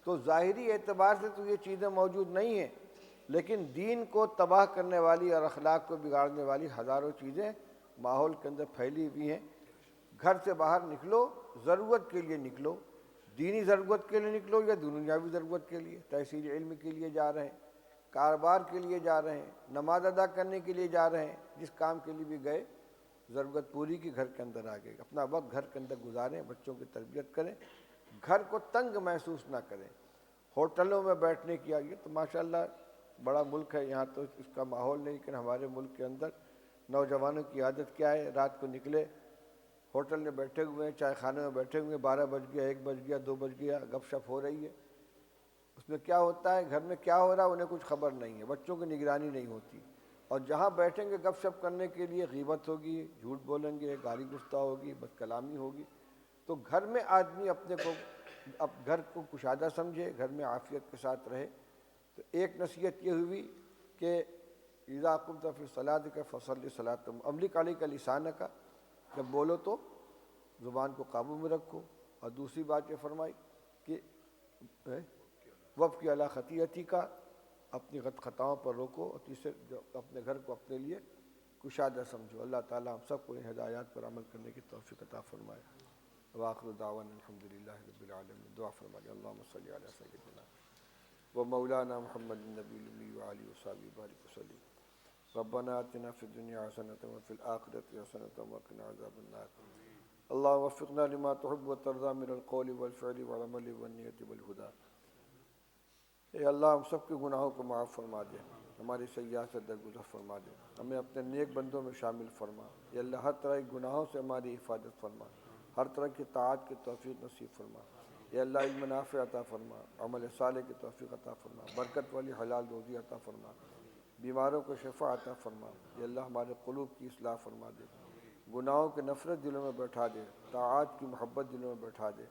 تو ظاہری اعتبار سے تو یہ چیزیں موجود نہیں ہیں، لیکن دین کو تباہ کرنے والی اور اخلاق کو بگاڑنے والی ہزاروں چیزیں ماحول کے اندر پھیلی ہوئی ہیں۔ گھر سے باہر نکلو، ضرورت کے لیے نکلو، دینی ضرورت کے لیے نکلو یا دنیاوی ضرورت کے لیے، تحصیل علم کے لیے جا رہے ہیں، کاروبار کے لیے جا رہے ہیں، نماز ادا کرنے کے لیے جا رہے ہیں، جس کام کے لیے بھی گئے ضرورت پوری کی گھر کے اندر آ گئے، اپنا وقت گھر کے اندر گزاریں، بچوں کی تربیت کریں، گھر کو تنگ محسوس نہ کریں۔ ہوٹلوں میں بیٹھنے کی آگے تو ماشاءاللہ بڑا ملک ہے، یہاں تو اس کا ماحول نہیں، لیکن ہمارے ملک کے اندر نوجوانوں کی عادت کیا ہے، رات کو نکلے ہوٹل میں بیٹھے ہوئے ہیں، چائے خانے میں بیٹھے ہوئے ہیں، 12 بج گیا، 1 بج گیا، 2 بج گیا، گپ شپ ہو رہی ہے۔ اس میں کیا ہوتا ہے، گھر میں کیا ہو رہا ہے انہیں کچھ خبر نہیں ہے، بچوں کی نگرانی نہیں ہوتی، اور جہاں بیٹھیں گے گپ شپ کرنے کے لیے غیبت ہوگی، جھوٹ بولیں گے، گالی گفتہ ہوگی، بد کلامی ہوگی۔ تو گھر میں آدمی اپنے کو، اب گھر کو کشادہ سمجھے، گھر میں عافیت کے ساتھ رہے۔ تو ایک نصیحت یہ ہوئی کہ اذا قمت فی صلاتک فصلی صلاۃ، املک علیک لسانک، جب بولو تو زبان کو قابو میں رکھو، اور دوسری بات یہ فرمائی کہ وابکی علی خطیئتک، اپنی خطاؤں پر روکو، اور تیسرے اپنے گھر کو اپنے لیے کشادہ سمجھو۔ اللہ تعالی ہم سب کو ان ہدایات پر عمل کرنے کی توفیق عطا فرمائے۔ وآخر دعوانا الحمدللہ رب العالمین۔ دعا فرمائے اللہم صلی علی سیدنا ومولانا محمد النبي الأمي وآله وصحبه وبارك وسلم. ربنا آتنا في الدنيا حسنة وفي الآخرة حسنة وقنا عذاب النار. اللهم وفقنا لما تحب وترضى من القول والفعل والعمل والنية والهدى. اے اللہ ہم سب کے گناہوں کو معاف فرما دے، ہماری سیئات سے درگزر فرما دے، ہمیں اپنے نیک بندوں میں شامل فرما. یا اللہ ہر طرح کے گناہوں سے ہماری حفاظت فرما، ہر طرح کی طاعت کی توفیق نصیب فرما. یا اللہ علم نافع عطا فرما، عمل صالح کی توفیق عطا فرما، برکت والی حلال روزی عطا فرما، بیماروں کو شفا عطا فرما. یا اللہ ہمارے قلوب کی اصلاح فرما دے، گناہوں کی نفرت دلوں میں بیٹھا دے، طاعات کی محبت دلوں میں بیٹھا دے.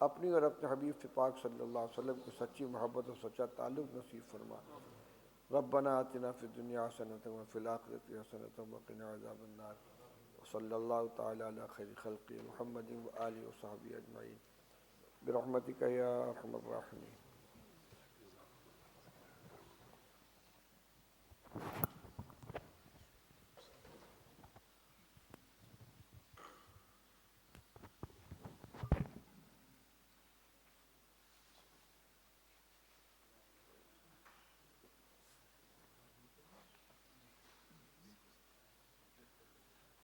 اپنی اور اپنے حبیب سے پاک صلی اللہ علیہ وسلم کی سچی محبت اور سچا تعلق نصیب فرما. ربنا آتنا فی الدنیا حسنۃ وفی الآخرۃ حسنۃ وقنا عذاب النار. وصلی اللہ تعالی علی خیر خلقہ محمد وآلہ وصحبہ اجمعین برحمتک یا ارحم الراحمین.